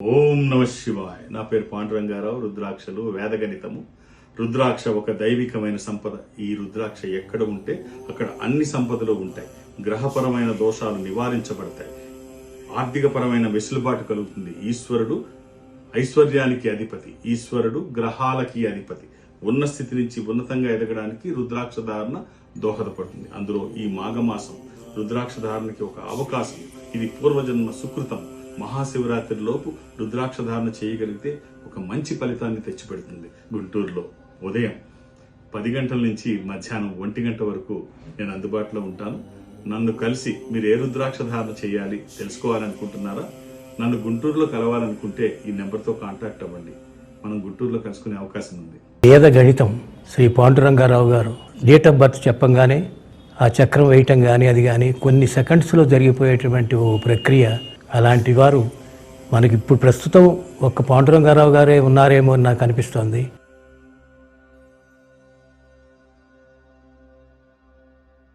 ఓం నమ శివాయ. నా పేరు పాండురంగారావు. రుద్రాక్షలు వేదగణితము. రుద్రాక్ష ఒక దైవికమైన సంపద. ఈ రుద్రాక్ష ఎక్కడ ఉంటే అక్కడ అన్ని సంపదలు ఉంటాయి. గ్రహపరమైన దోషాలు నివారించబడతాయి. ఆర్థికపరమైన వెసులుబాటు కలుగుతుంది. ఈశ్వరుడు ఐశ్వర్యానికి అధిపతి. ఈశ్వరుడు గ్రహాలకి అధిపతి. ఉన్న స్థితి నుంచి ఉన్నతంగా ఎదగడానికి రుద్రాక్ష ధారణ దోహదపడుతుంది. అందులో ఈ మాఘమాసం రుద్రాక్ష ధారణకి ఒక అవకాశం. ఇది పూర్వజన్మ సుకృతం. మహాశివరాత్రి లోపు రుద్రాక్ష ధారణ చేయగలిగితే ఒక మంచి ఫలితాన్ని తెచ్చిపెడుతుంది. గుంటూరులో ఉదయం 10 గంటల నుంచి మధ్యాహ్నం 1 గంట వరకు నేను అందుబాటులో ఉంటాను. నన్ను కలిసి మీరు ఏ రుద్రాక్ష ధారణ చేయాలి తెలుసుకోవాలనుకుంటున్నారా? నన్ను గుంటూరులో కలవాలనుకుంటే ఈ నెంబర్తో కాంటాక్ట్ అవ్వండి. మనం గుంటూరులో కలుసుకునే అవకాశం ఉంది. వేద గణితం శ్రీ పాండురంగారావు గారు డేట్ ఆఫ్ బర్త్ చెప్పంగానే ఆ చక్రం వేయటం కానీ అది కానీ కొన్ని సెకండ్స్లో జరిగిపోయేటువంటి ఓ ప్రక్రియ. అలాంటి వారు మనకి ఇప్పుడు ప్రస్తుతం ఒక్క పాండురంగారావు గారే ఉన్నారేమో అని నాకు అనిపిస్తోంది.